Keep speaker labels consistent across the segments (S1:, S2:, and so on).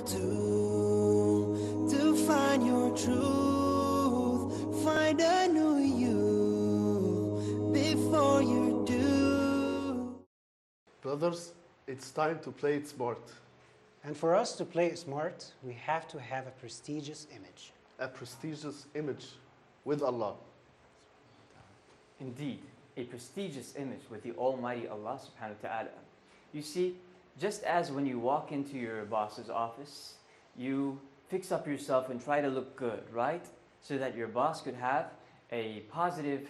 S1: do to find your truth. Find a new you before you do.
S2: Brothers, it's time to play it smart.
S3: And for us to play it smart, we have to have a prestigious image.
S2: A prestigious image with Allah.
S4: Indeed, a prestigious image with the Almighty Allah subhanahu wa ta'ala. You see, just as when you walk into your boss's office, you fix up yourself and try to look good, right? So that your boss could have a positive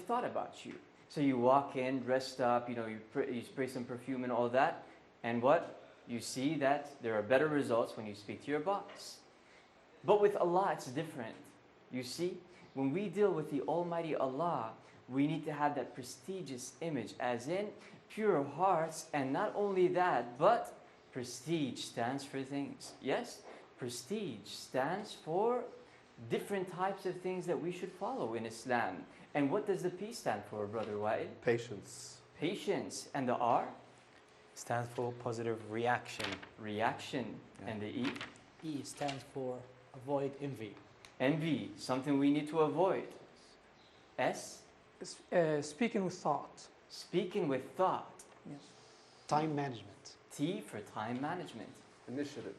S4: thought about you. So you walk in dressed up, you spray some perfume and all that, and what? You see that there are better results when you speak to your boss. But with Allah, it's different. You see, when we deal with the Almighty Allah, we need to have that prestigious image, as in pure hearts, and not only that, but prestige stands for things. Yes, prestige stands for different types of things that we should follow in Islam. And what does the P stand for, Brother Wael?
S2: Patience.
S4: Patience. And the R?
S3: Stands for positive reaction.
S4: Reaction.
S3: Yeah.
S4: And the E?
S5: E stands for avoid envy.
S4: Envy, something we need to avoid. S?
S6: Speaking with thought.
S4: Speaking with thought.
S6: Yes.
S3: Time management.
S4: T for time management.
S2: Initiative.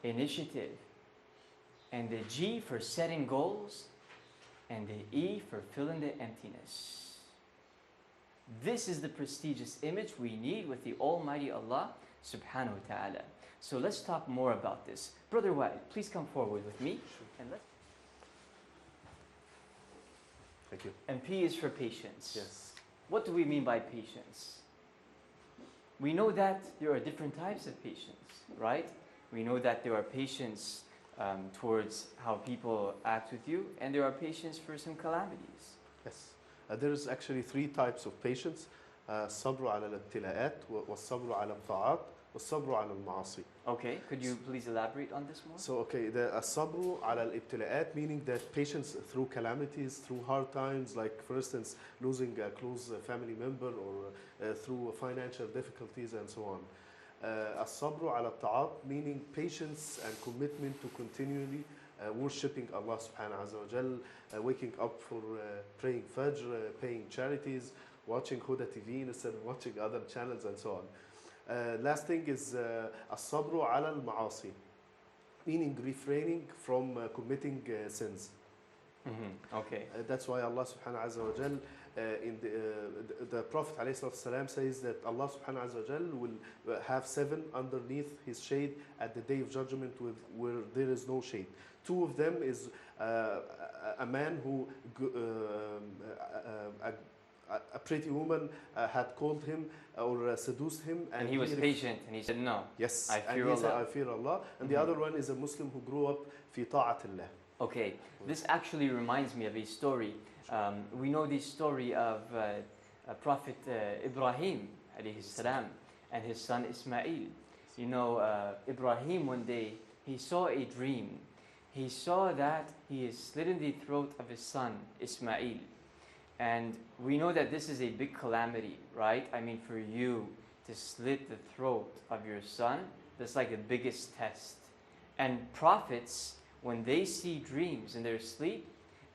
S4: Initiative. And the G for setting goals. And the E for filling the emptiness. This is the prestigious image we need with the Almighty Allah subhanahu wa ta'ala. So let's talk more about this. Brother Wael, please come forward with me.
S2: Sure.
S4: And let's.
S2: Thank you.
S4: And P is for patience.
S2: Yes.
S4: What do we mean by patience? We know that there are different types of patience, right? We know that there are patience towards how people act with you, and there are patience for some calamities.
S2: Yes. There is actually three types of patience. الصبر على الابتلاءات والصبر على الطاعات والصبر على المعاصي.
S4: Okay, could you please elaborate on this more?
S2: So, okay, the الصبر على الابتلاءات, meaning that patience through calamities, through hard times, like for instance, losing a close family member, or through financial difficulties and so on. الصبر على الطاعات, meaning patience and commitment to continually worshipping Allah subhanahu wa ta'ala, waking up for praying Fajr, paying charities, watching Huda TV instead of watching other channels and so on. Last thing is الصبر على المعاصي, meaning refraining from committing sins.
S4: Okay.
S2: That's why Allah subhanahu wa ta'ala in the Prophet ﷺ says that Allah subhanahu wa ta'ala will have 7 underneath his shade at the day of judgment where there is no shade. 2 of them is a man who a pretty woman had called him or seduced him,
S4: And he was patient, and he said, no.
S2: Yes,
S4: I fear
S2: and he said,
S4: Allah.
S2: I fear Allah. And the other one is a Muslim who grew up في طاعة الله.
S4: Okay, this actually reminds me of a story. We know the story of Prophet Ibrahim alayhi salam and his son Ismail. You know, Ibrahim one day, he saw a dream. He saw that he is slit in the throat of his son Ismail. And we know that this is a big calamity, right? I mean, for you to slit the throat of your son, that's like the biggest test. And prophets, when they see dreams in their sleep,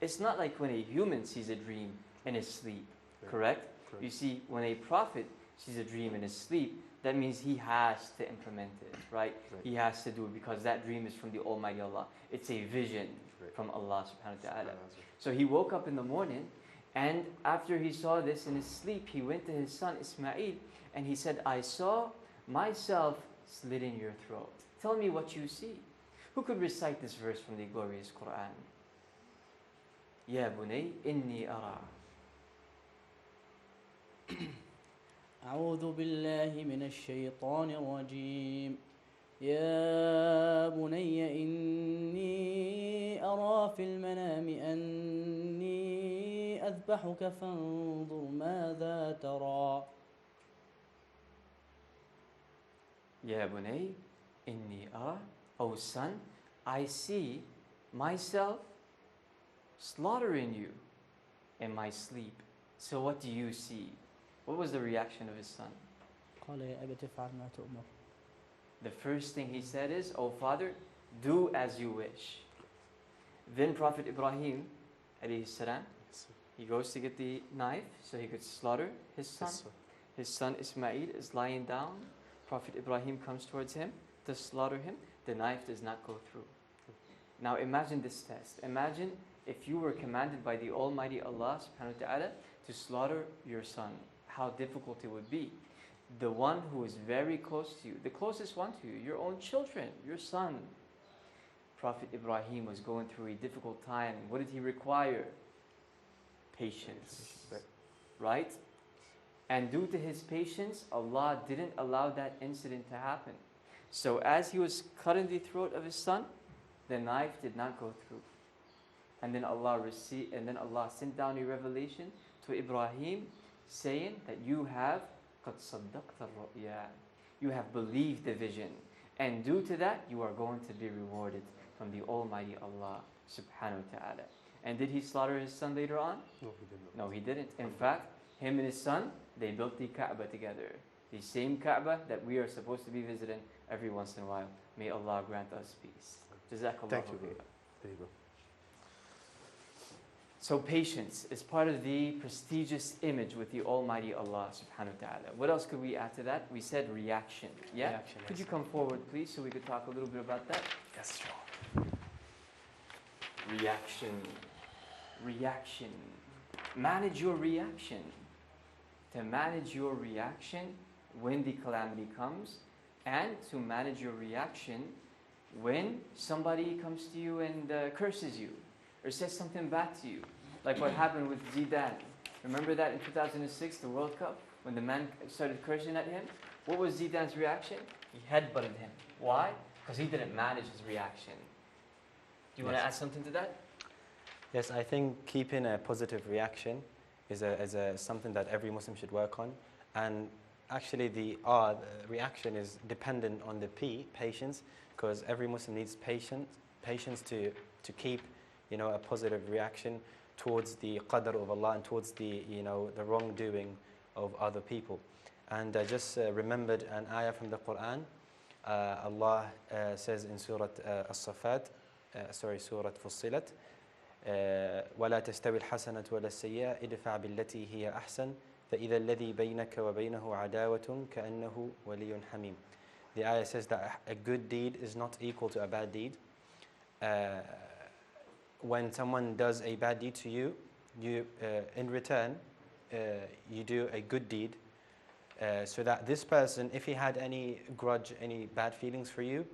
S4: it's not like when a human sees a dream in his sleep, correct? You see, when a prophet sees a dream in his sleep, that means he has to implement it, right? He has to do it because that dream is from the Almighty Allah. It's a vision from Allah subhanahu wa ta'ala. So he woke up in the morning, and after he saw this in his sleep, he went to his son Ismail, and he said, I saw myself slit in your throat. Tell me what you see. Who could recite this verse from the glorious Quran? Ya bunay inni ara.
S5: أعوذ بالله من الشيطان الرجيم يا بني إني أرى في المنام أني أذبحك فانظر ماذا ترى.
S4: Ya bunay inni ara. O son, I see myself slaughtering you in my sleep. So what do you see? What was the reaction of his son?
S5: قال يا أبت افعل ما تؤمر.
S4: The first thing he said is, "Oh father, do as you wish." Then Prophet Ibrahim, alayhi salam, he goes to get the knife so he could slaughter his son. His son Ismail is lying down. Prophet Ibrahim comes towards him to slaughter him. The knife does not go through. Now imagine this test. Imagine if you were commanded by the Almighty Allah subhanahu wa ta'ala to slaughter your son. How difficult it would be. The one who is very close to you, the closest one to you, your own children, your son. Prophet Ibrahim was going through a difficult time. What did he require? Patience. Right? And due to his patience, Allah didn't allow that incident to happen. So as he was cutting the throat of his son, the knife did not go through. And then Allah sent down a revelation to Ibrahim saying that you have قَدْ صَدَّقْتَ الرُّؤْيَا. You have believed the vision. And due to that, you are going to be rewarded from the Almighty Allah subhanahu wa ta'ala. And did he slaughter his son later on?
S2: No, he didn't.
S4: No, he didn't. In fact, him and his son, they built the Kaaba together. The same Kaaba that we are supposed to be visiting every once in a while. May Allah grant us peace. Jazakallah.
S2: Thank you, brother. There you go.
S4: So patience is part of the prestigious image with the Almighty Allah subhanahu wa ta'ala. What else could we add to that? We said reaction. Yeah?
S3: Reaction,
S4: Could
S3: yes.
S4: you come forward, please, so we could talk a little bit about that?
S3: Yes, sure.
S4: Reaction. Reaction. Manage your reaction. To manage your reaction when the calamity comes, and to manage your reaction when somebody comes to you and curses you or says something bad to you. Like what happened with Zidane. Remember that in 2006, the World Cup, when the man started cursing at him? What was Zidane's reaction? He headbutted him. Why? Because he didn't manage his reaction. Do you want to add something to that?
S7: Yes, I think keeping a positive reaction is something that every Muslim should work on. And actually the reaction is dependent on the patience, because every Muslim needs patience to keep, a positive reaction towards the qadr of Allah and towards the, the wrongdoing of other people. And I just remembered an ayah from the Quran. Allah says in Surah As-Safat, Surah Fussilat, ولا تستوي الحسنة ولا السيئة ادفع بالتي هي أحسن فإذا الذي بينك وبينه عداوة كأنه ولي حميم. The ayah says that a good deed is not equal to a bad deed. When someone does a bad deed to you, in return, you do a good deed, so that this person, if he had any grudge, any bad feelings for you,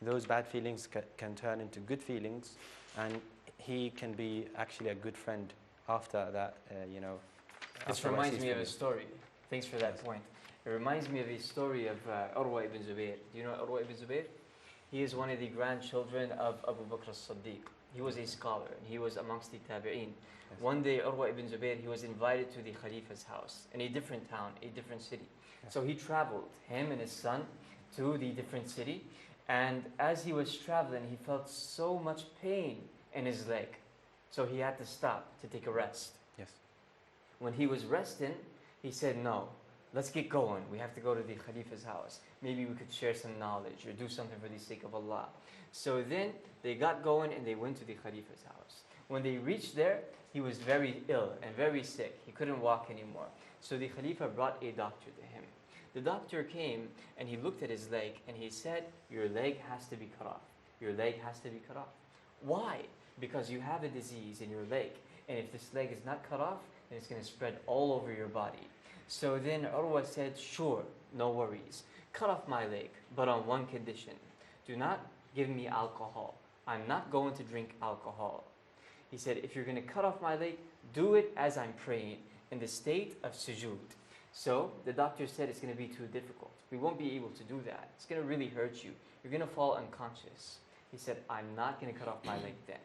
S7: those bad feelings can turn into good feelings, and he can be actually a good friend after that,
S4: This
S7: after
S4: reminds
S7: he's
S4: me of a
S7: finished.
S4: story. Thanks for that point. It reminds me of a story of Urwa ibn Zubayr. Do you know Urwa ibn Zubayr? He is one of the grandchildren of Abu Bakr as-Siddiq. He was a scholar. He was amongst the tabi'een.
S7: Yes.
S4: One day, Urwa ibn Zubayr, he was invited to the Khalifa's house in a different town, a different city.
S7: Yes.
S4: So he traveled, him and his son, to the different city. And as he was traveling, he felt so much pain in his leg. So he had to stop to take a rest.
S7: Yes.
S4: When he was resting, he said, no, let's get going. We have to go to the Khalifa's house. Maybe we could share some knowledge or do something for the sake of Allah. So then they got going and they went to the Khalifa's house. When they reached there, he was very ill and very sick. He couldn't walk anymore. So the Khalifa brought a doctor to him. The doctor came and he looked at his leg and he said, your leg has to be cut off. Your leg has to be cut off. Why? Because you have a disease in your leg. And if this leg is not cut off, then it's going to spread all over your body. So then Urwa said, sure, no worries. Cut off my leg, but on one condition. Do not give me alcohol. I'm not going to drink alcohol. He said, if you're going to cut off my leg, do it as I'm praying, in the state of sujood. So the doctor said it's going to be too difficult. We won't be able to do that. It's going to really hurt you. You're going to fall unconscious. He said, I'm not going to cut off my leg then.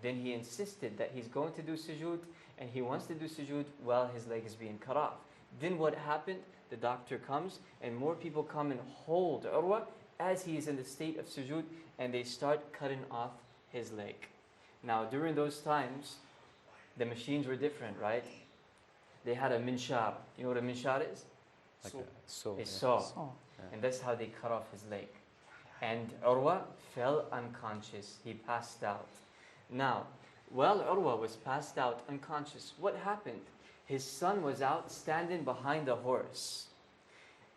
S4: Then he insisted that he's going to do sujood, and he wants to do sujood while his leg is being cut off. Then what happened? The doctor comes, and more people come and hold Urwa as he is in the state of sujood, and they start cutting off his leg. Now, during those times, the machines were different, right? They had a minshar. You know what a minshar is?
S7: Like a saw.
S4: A saw.
S6: Oh,
S4: And that's how they cut off his leg. And Urwa fell unconscious. He passed out. Now, while Urwa was passed out unconscious, what happened? His son was out standing behind a horse.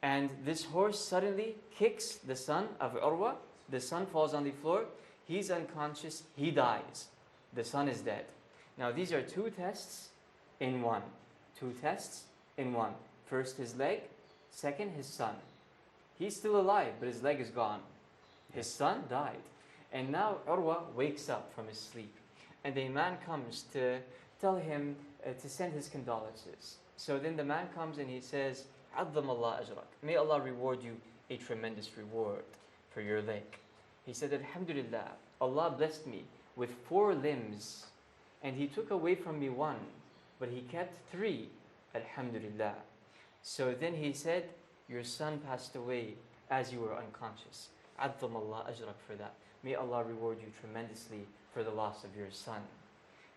S4: And this horse suddenly kicks the son of Urwa. The son falls on the floor. He's unconscious. He dies. The son is dead. Now, these are two tests in one. Two tests in one. First, his leg. Second, his son. He's still alive, but his leg is gone. His son died. And now Urwa wakes up from his sleep. And a man comes to tell him to send his condolences. So then the man comes and he says, عَظَّمَ اللَّهَ أَجْرَكَ. May Allah reward you a tremendous reward for your leg. He said, Alhamdulillah, Allah blessed me with 4 limbs. And He took away from me 1, but He kept 3. Alhamdulillah. So then he said, your son passed away as you were unconscious. عَظَّمَ اللَّهَ أَجْرَكَ for that. May Allah reward you tremendously for the loss of your son.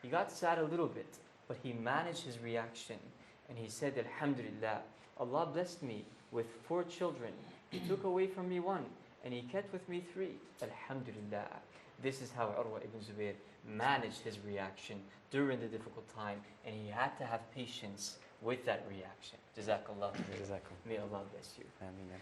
S4: He got sad a little bit, but he managed his reaction. And he said, Alhamdulillah, Allah blessed me with 4 children. He took away from me 1, and He kept with me 3. Alhamdulillah. This is how Urwa ibn Zubayr managed his reaction during the difficult time, and he had to have patience with that reaction. Jazakallah. May Allah bless you.
S7: Ameen.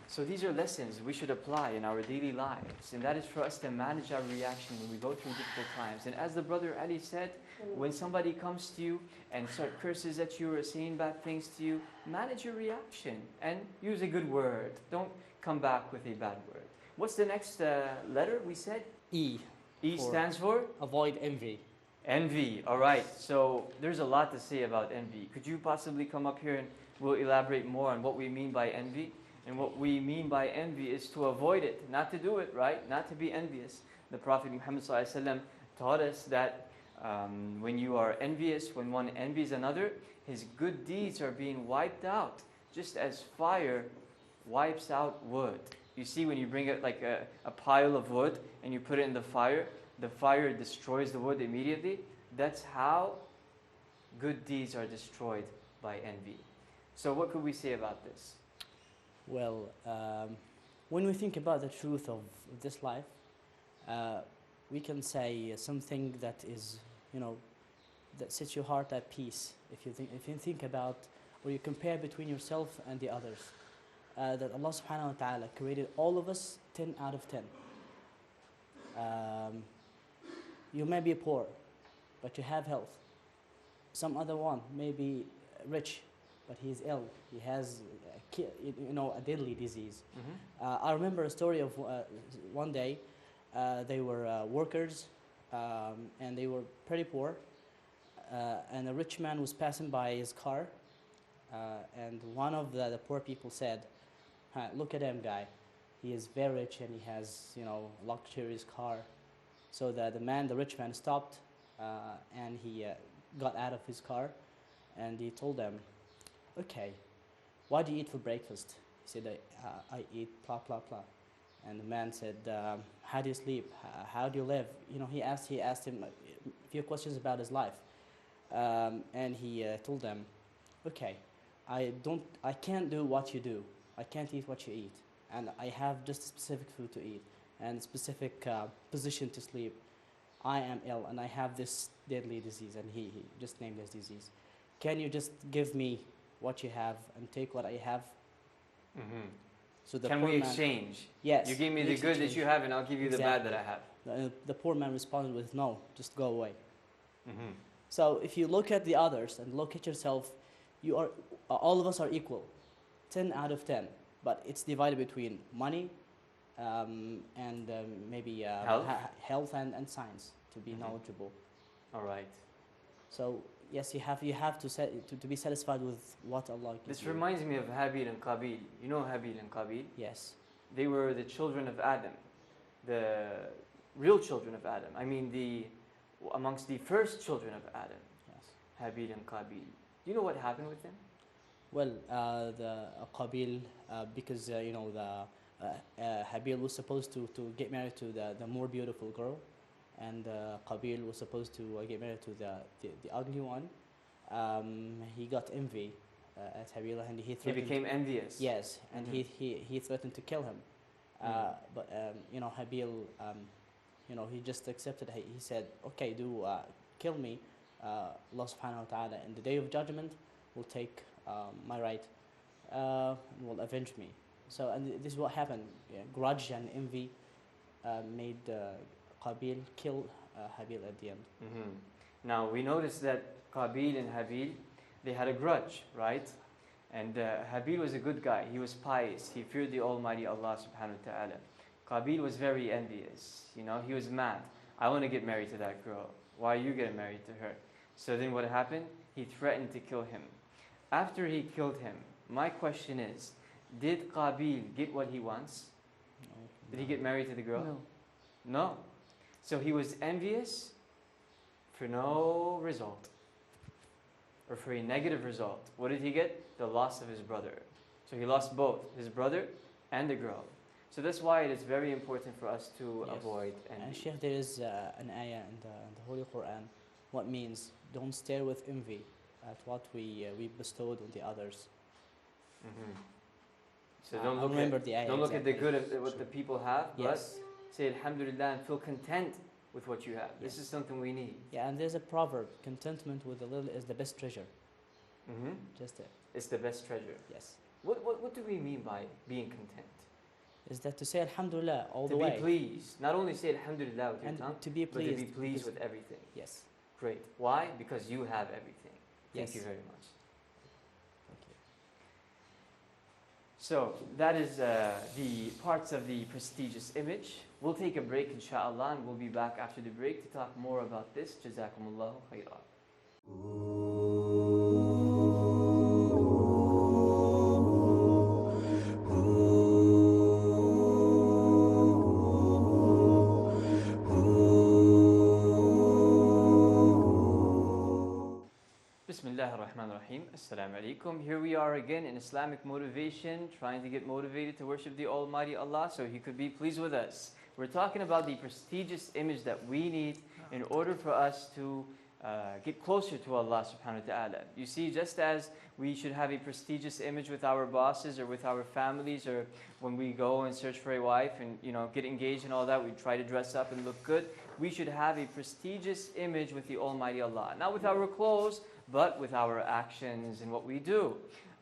S4: So these are lessons we should apply in our daily lives, and that is for us to manage our reaction when we go through difficult times. And as the brother Ali said, when somebody comes to you and start curses at you or saying bad things to you, manage your reaction and use a good word. Don't come back with a bad word. What's the next letter we said?
S5: E.
S4: E
S5: For
S4: stands for?
S5: avoid envy.
S4: Envy. All right. So there's a lot to say about envy. Could you possibly come up here and we'll elaborate more on what we mean by envy? And what we mean by envy is to avoid it, not to do it, right? Not to be envious. The Prophet Muhammad ﷺ taught us that when you are envious, when one envies another, his good deeds are being wiped out, just as fire wipes out wood. You see, when you bring it like a pile of wood and you put it in the fire destroys the wood immediately. That's how good deeds are destroyed by envy. So what could we say about this?
S5: Well, when we think about the truth of this life, we can say something that is, that sets your heart at peace. If you think about, or you compare between yourself and the others, that Allah subhanahu wa ta'ala created all of us 10 out of 10. You may be poor, but you have health. Some other one may be rich, but he is ill. He has a deadly disease.
S4: Mm-hmm.
S5: I remember a story of one day, they were workers, and they were pretty poor, and a rich man was passing by his car, and one of the poor people said, look at him, guy. He is very rich and he has, luxurious car. So the rich man stopped, and he got out of his car, and he told them, okay, what do you eat for breakfast? He said, I eat blah, blah, blah. And the man said, how do you sleep? How do you live? He asked him a few questions about his life. And he told them, okay, I can't do what you do. I can't eat what you eat. And I have just specific food to eat and a specific position to sleep. I am ill and I have this deadly disease. And he just named his disease. Can you just give me what you have and take what I have?
S4: Mm-hmm.
S5: So
S4: Can we exchange?
S5: Yes.
S4: You give me the good that you have and I'll give you the bad that I have.
S5: The poor man responded with, no, just go away.
S4: Mm-hmm.
S5: So if you look at the others and look at yourself, all of us are equal, 10 out of 10. But it's divided between money and maybe health and science to be knowledgeable.
S4: All right.
S5: So yes, you have to be satisfied with what Allah gives
S4: This
S5: you.
S4: reminds me of Habil and Qabil. You know Habil and Qabil?
S5: Yes.
S4: They were the children of Adam, the real children of Adam. I mean, amongst the first children of Adam.
S5: Yes.
S4: Habil and Qabil. Do you know what happened with them?
S5: Well, the Qabil, because Habil was supposed to get married to the more beautiful girl, and Qabil was supposed to get married to the ugly one. He got envy at Habil, and he
S4: became envious.
S5: Yes, and
S4: Mhm.
S5: he threatened to kill him. But you know, Habil, you know, he just accepted. He said, "Okay, do kill me. Allah Subhanahu wa Taala in the day of judgment will take my right, and will avenge me." So, and this is what happened. Yeah, grudge and envy made Qabil kill Habil at the end.
S4: Mhm. Now we notice that Qabil and Habil, they had a grudge, right? And Habil was a good guy. He was pious. He feared the Almighty Allah subhanahu wa ta'ala. Qabil was very envious. You know, he was mad. I want to get married to that girl. Why are you getting married to her? So then what happened? He threatened to kill him. After he killed him, my question is, did Qabil get what he wants? Did he get married to the girl?
S6: No.
S4: No. So he was envious for no result, or for a negative result. What did he get? The loss of his brother. So he lost both, his brother and the girl. So that's why it is very important for us to
S5: Yes.
S4: avoid
S5: And
S4: envy.
S5: Sheikh, there is an ayah in the Holy Quran, what means don't stare with envy at what we bestowed on the others.
S4: Mhm. So
S5: I
S4: don't look
S5: remember
S4: at
S5: the ayah
S4: don't look at the
S5: exactly.
S4: good of what the people have,
S5: Yes.
S4: but say Alhamdulillah and feel content with what you have. This
S5: Yes.
S4: is something we need.
S5: Yeah, and there's a proverb: contentment with a little is the best treasure.
S4: Mhm.
S5: Just it.
S4: It's the best treasure.
S5: Yes.
S4: What do we mean by being content?
S5: Is that to say Alhamdulillah all
S4: To
S5: the
S4: be
S5: way,
S4: pleased. Not only say Alhamdulillah with your
S5: and
S4: tongue,
S5: to be
S4: but to
S5: pleased.
S4: be pleased
S5: because-
S4: with everything.
S5: Yes.
S4: Great. Why? Because you have everything. Thank
S5: Yes.
S4: you very much.
S5: Thank you.
S4: So that is the parts of the prestigious image. We'll take a break, inshallah, and we'll be back after the break to talk more about this. Jazakumullahu khairan. Bismillah ar-Rahman ar-Rahim. Assalamu alaikum. Here we are again in Islamic motivation, trying to get motivated to worship the Almighty Allah so He could be pleased with us. We're talking about the prestigious image that we need in order for us to get closer to Allah subhanahu wa ta'ala. You see, just as we should have a prestigious image with our bosses or with our families, or when we go and search for a wife and get engaged and all that, we try to dress up and look good. We should have a prestigious image with the Almighty Allah. Not with our clothes, but with our actions and what we do.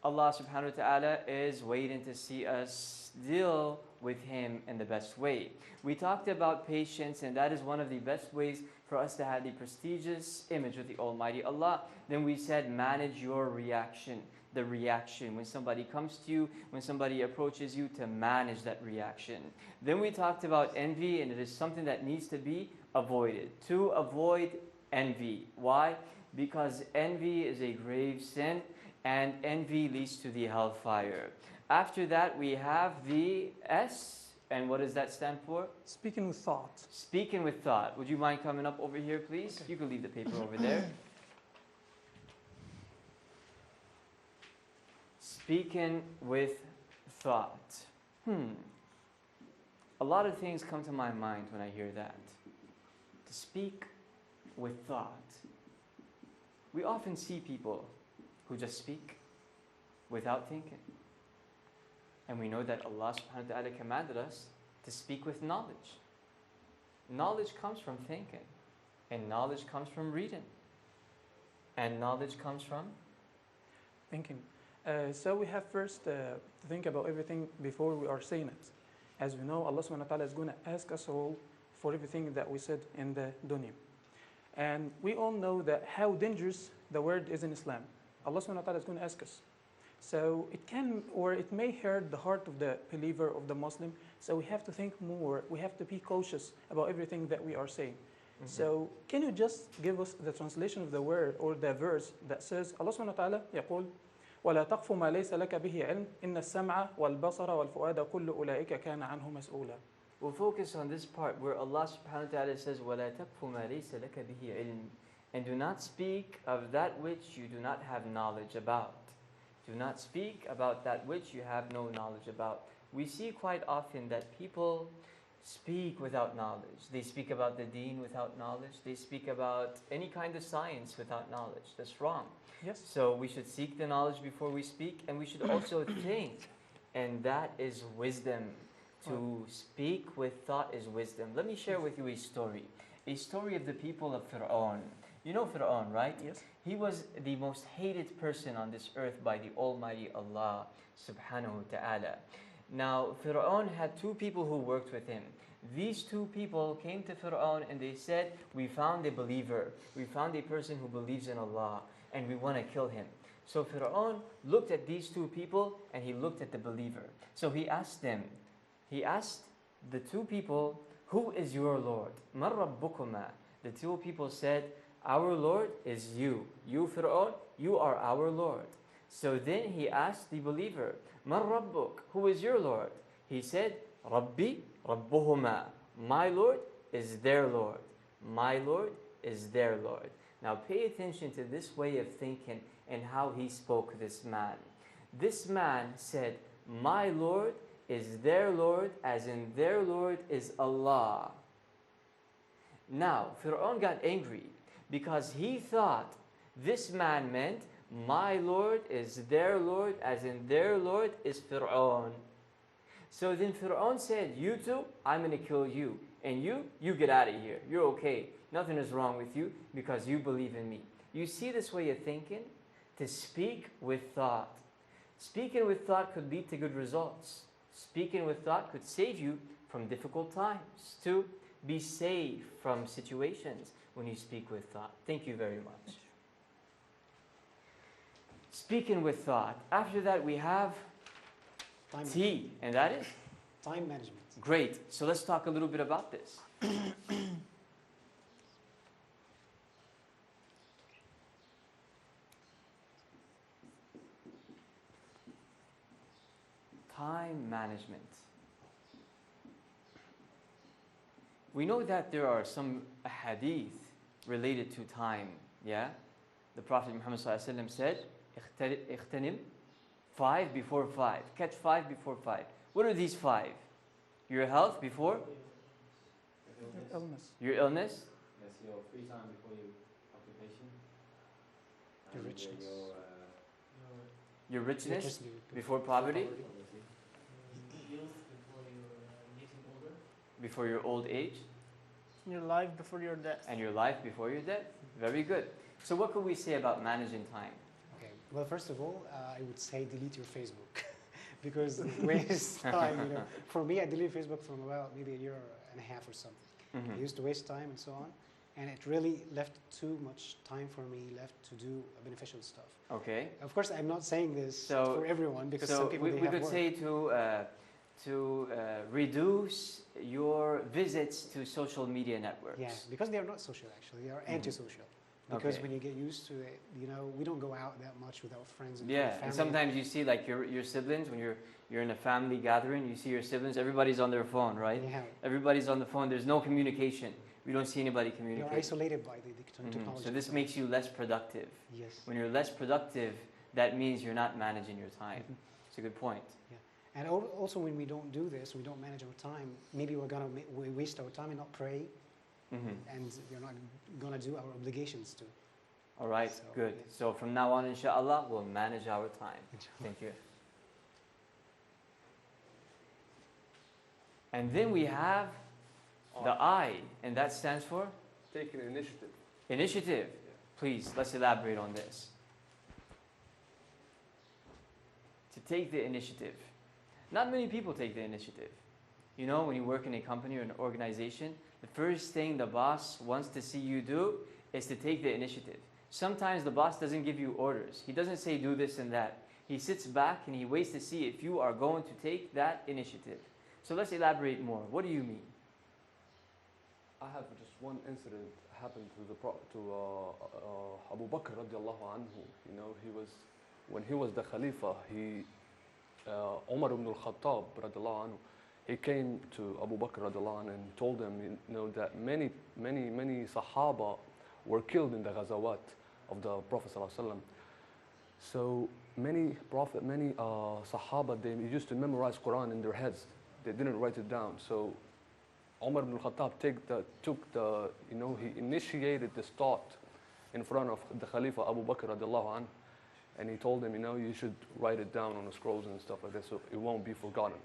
S4: Allah subhanahu wa ta'ala is waiting to see us deal with Him in the best way. We talked about patience, and that is one of the best ways for us to have the prestigious image with the Almighty Allah. Then we said manage your reaction. The reaction when somebody comes to you, when somebody approaches you, to manage that reaction. Then we talked about envy, and it is something that needs to be avoided. To avoid envy. Why? Because envy is a grave sin, and envy leads to the hellfire. After that, we have the S, and what does that stand for?
S6: Speaking with thought.
S4: Speaking with thought. Would you mind coming up over here, please?
S6: Okay.
S4: You can leave the paper over there. Speaking with thought. A lot of things come to my mind when I hear that. To speak with thought. We often see people who just speak without thinking. And we know that Allah subhanahu wa ta'ala commanded us to speak with knowledge. Knowledge comes from thinking. And knowledge comes from reading. And knowledge comes from?
S6: Thinking. So we have first to think about everything before we are saying it. As we know, Allah subhanahu wa ta'ala is going to ask us all for everything that we said in the dunya. And we all know that how dangerous the word is in Islam. Allah subhanahu wa ta'ala is going to ask us. So it can, or it may hurt the heart of the believer, of the Muslim. So we have to think more. We have to be cautious about everything that we are saying. So can you just give us the translation of the word or the verse that says, Allah subhanahu wa ta'ala يقول ولا تقف ما ليس لك به علم إن السمع والبصر والفؤاد كل أولئك كان عنه مسؤولا.
S4: We'll focus on this part where Allah subhanahu wa ta'ala says, وَلَا تَقْفُ مَا لَيْسَ لَكَ بِهِ عِلْمٍ. And do not speak of that which you do not have knowledge about. Do not speak about that which you have no knowledge about. We see quite often that people speak without knowledge. They speak about the deen without knowledge. They speak about any kind of science without knowledge. That's wrong.
S6: Yes.
S4: So we should seek the knowledge before we speak, and we should also think. And that is wisdom. To speak with thought is wisdom. Let me share with you a story of the people of Fir'aun. You know Fir'aun, right?
S6: Yes.
S4: He was the most hated person on this earth by the Almighty Allah subhanahu wa ta'ala. Now, Fir'aun had two people who worked with him. These two people came to Fir'aun and they said, we found a believer. We found a person who believes in Allah and we want to kill him. So Fir'aun looked at these two people and he looked at the believer. So he asked the two people, who is your Lord? Man rabbukuma? The two people said, our Lord is you. You, Fir'aun, you are our Lord. So then he asked the believer, Man rabbuk? Who is your Lord? He said, Rabbi rabbuhuma. My Lord is their Lord. My Lord is their Lord. Now pay attention to this way of thinking and how he spoke, this man. This man said, my Lord is their Lord, as in their Lord is Allah. Now, Fir'aun got angry because he thought this man meant, my Lord is their Lord, as in their Lord is Fir'aun. So then Fir'aun said, you two, I'm going to kill you. And you get out of here. You're okay. Nothing is wrong with you because you believe in me. You see this way of thinking? To speak with thought. Speaking with thought could lead to good results. Speaking with thought could save you from difficult times. To be safe from situations when you speak with thought. Thank you very much. Speaking with thought. After that we have T, and that is?
S3: Time management.
S4: Great. So let's talk a little bit about this. Time management. We know that there are some hadith related to time, yeah? The Prophet Muhammad ﷺ said, "Ikhtanim 5 before 5. Catch 5 before 5. What are these 5? Your health before?
S6: Illness.
S4: Your illness?
S7: Yes, your free time before your occupation.
S3: Your
S7: And
S3: richness.
S4: Your richness
S3: Electricity.
S4: before poverty?
S5: Youth before you're getting older.
S4: Before your old age?
S8: Your life before your death.
S4: And your life before your death? Very good. So what could we say about managing time?
S3: Okay. Well, first of all, I would say delete your Facebook because it wastes time. You know, for me, I deleted Facebook from about maybe a year and a half or something. I used to waste time and so on, and it really left too much time for me left to do beneficial stuff.
S4: Okay.
S3: Of course, I'm not saying this
S4: So-
S3: for everyone because
S4: So
S3: some people
S4: we
S3: they have
S4: could
S3: work.
S4: say to reduce your visits to social media networks.
S3: Yeah, because they are not social actually. They are antisocial. Because
S4: Okay.
S3: when you get used to it, you know, we don't go out that much with our friends and
S4: Yeah,
S3: family.
S4: and sometimes you see like your siblings when you're in a family gathering, you see your siblings, everybody's on their phone, right?
S3: Yeah,
S4: Everybody's on the phone. There's no communication. We don't see anybody
S3: you're
S4: communicate.
S3: isolated by the
S4: Mhm.
S3: technology.
S4: So this makes you less productive.
S3: Yes.
S4: When you're less productive, that means you're not managing your time.
S3: Mhm.
S4: It's a good point.
S3: And also when we don't do this, we don't manage our time, maybe we're going to we waste our time and not pray, and we're not going to do our obligations too.
S4: All right,
S3: So,
S4: good.
S3: yeah.
S4: So from now on, inshallah, we'll manage our time. Thank you. And then we have the I, and that stands for
S2: Taking initiative.
S4: initiative. Please, let's elaborate on this. To take the initiative. Not many people take the initiative. You know, when you work in a company or an organization, the first thing the boss wants to see you do is to take the initiative. Sometimes the boss doesn't give you orders. He doesn't say do this and that. He sits back and he waits to see if you are going to take that initiative. So let's elaborate more. What do you mean?
S9: I have just one incident happened to Abu Bakr radiallahu anhu. You know, when he was the Khalifa, Umar ibn al-Khattab radiallahu anhu, he came to Abu Bakr radiallahu anhu and told him, you know, that many Sahaba were killed in the Ghazawat of the Prophet sallallahu alaihi wasallam. So many Sahaba, they used to memorize Quran in their heads. They didn't write it down. So Umar ibn al-Khattab he initiated this thought in front of the Khalifa Abu Bakr radiallahu anhu, and he told him, you know, you should write it down on the scrolls and stuff like that so it won't be forgotten.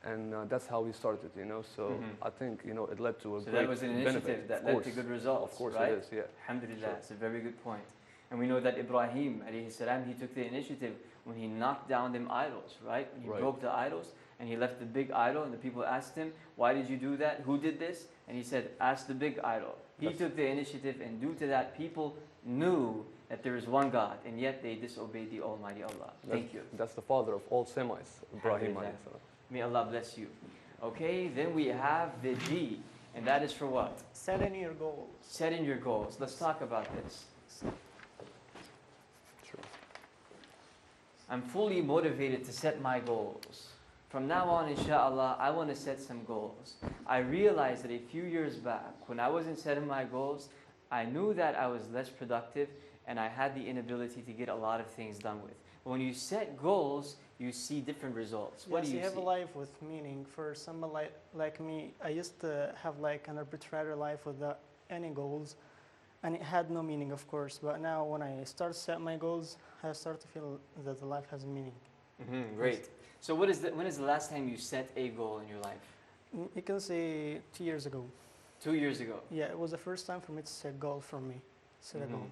S9: and that's how we started, you know. So I think, you know, it led to a
S4: So
S9: great
S4: that was an
S9: benefit.
S4: initiative that
S9: Of
S4: led
S9: course.
S4: to good results,
S9: Of course
S4: right?
S9: it is, yeah.
S4: Alhamdulillah,
S9: Sure.
S4: it's a very good point. And we know that Ibrahim alayhi salam, he took the initiative when he knocked down them idols, right? When he
S9: Right.
S4: broke the idols and he left the big idol, and the people asked him, why did you do that? Who did this? And he said, ask the big idol. He
S9: That's-
S4: took the initiative, and due to that, people knew that there is one God, and yet they disobeyed the Almighty Allah. Thank you.
S9: That's the father of all Semites, Ibrahim
S4: Alhamdulillah.
S9: alayhi salam.
S4: May Allah bless you. Okay, then we have the G, and that is for what?
S8: Setting your goals.
S4: Setting your goals. Let's talk about this.
S9: Sure.
S4: I'm fully motivated to set my goals. From now on, inshallah, I want to set some goals. I realized that a few years back, when I wasn't setting my goals, I knew that I was less productive and I had the inability to get a lot of things done with. But when you set goals, you see different results. What
S8: Yes,
S4: do you
S8: have
S4: see?
S8: a life with meaning. For someone like me, I used to have like an arbitrary life without any goals, and it had no meaning, of course. But now, when I start set my goals, I start to feel that the life has meaning.
S4: Great. So when is the last time you set a goal in your life?
S8: You can say 2 years ago.
S4: 2 years ago.
S8: Yeah, it was the first time for me to set a goal for me. Set a goal.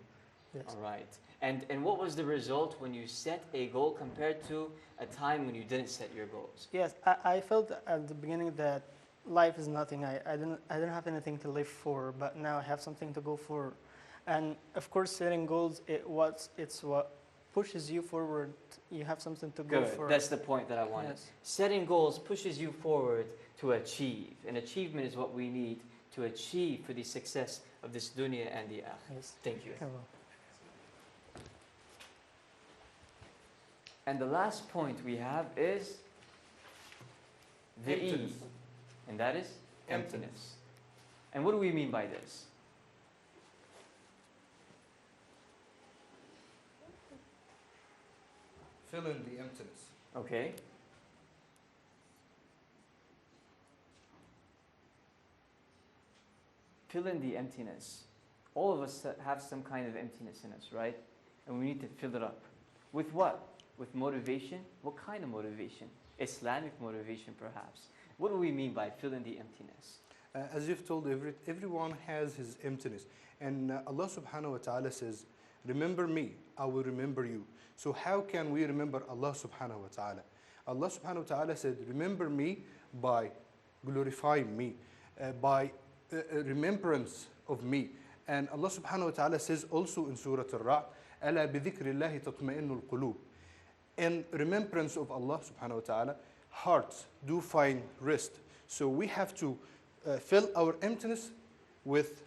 S8: Yes.
S4: All right. And what was the result when you set a goal compared to a time when you didn't set your goals?
S8: Yes, I felt at the beginning that life is nothing. I didn't have anything to live for, but now I have something to go for. And of course, setting goals, it's what pushes you forward. You have something to go
S4: Good.
S8: for.
S4: That's the point that I wanted.
S8: Yes.
S4: Setting goals pushes you forward to achieve. And achievement is what we need to achieve for the success of this dunya and the akhirah.
S8: Yes.
S4: Thank you.
S8: Hello.
S4: And the last point we have is the
S2: Emptiness.
S4: E. And that is
S2: Emptiness.
S4: emptiness. And what do we mean by this?
S2: Fill in the emptiness.
S4: Okay. Fill in the emptiness. All of us have some kind of emptiness in us, right? And we need to fill it up. With what? With motivation? What kind of motivation? Islamic motivation, perhaps. What do we mean by fill in the emptiness?
S10: As you've told, everyone has his emptiness. And Allah subhanahu wa ta'ala says, remember me, I will remember you. So how can we remember Allah subhanahu wa ta'ala? Allah subhanahu wa ta'ala said, remember me by glorifying me, by remembrance of me. And Allah subhanahu wa ta'ala says also in Surah Al-Ra'd, أَلَا بِذِكْرِ اللَّهِ تَطْمَئِنُّ الْقُلُوبِ. In remembrance of Allah subhanahu wa ta'ala, hearts do find rest. So we have to fill our emptiness with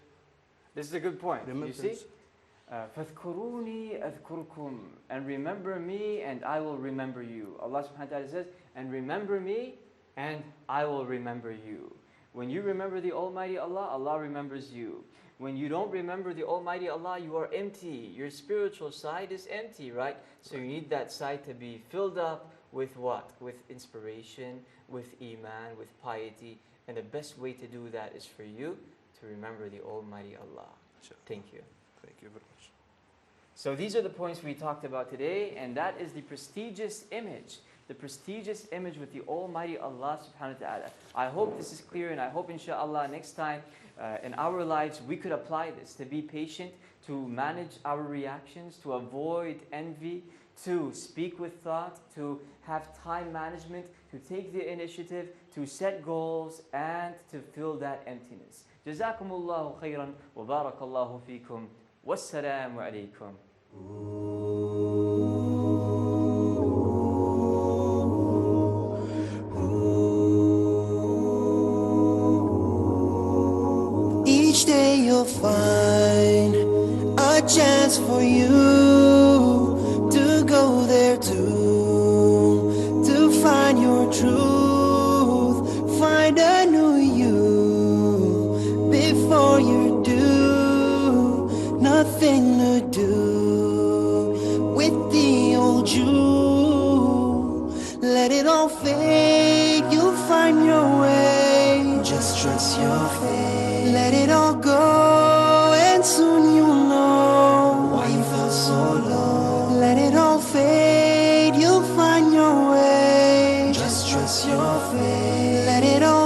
S4: This is a good point. You
S10: remembrance.
S4: see? فَاذْكُرُونِي أَذْكُرْكُمْ. And remember me and I will remember you. Allah subhanahu wa ta'ala says, and remember me and I will remember you. When you remember the Almighty Allah, Allah remembers you. When you don't remember the Almighty Allah, you are empty. Your spiritual side is empty, right? So you need that side to be filled up with what? With inspiration, with iman, with piety. And the best way to do that is for you to remember the Almighty Allah. Thank you.
S10: Thank you very much.
S4: So these are the points we talked about today, and that is the prestigious image. The prestigious image with the Almighty Allah subhanahu wa ta'ala. I hope this is clear, and I hope inshallah next time in our lives we could apply this, to be patient, to manage our reactions, to avoid envy, to speak with thought, to have time management, to take the initiative, to set goals, and to fill that emptiness. Jazakumullahu khairan wa barakallahu feekum. Wassalamu alaikum.
S1: Each day you'll find a chance for you to go there too, to find your truth, find a new you before you do. Nothing to do with the old you. Let it all fade, you'll find your way. Just trust your fate. Let it all go, and soon you'll know why you felt so low. Let it all fade, you'll find your way. Just trust your Prophet, let it all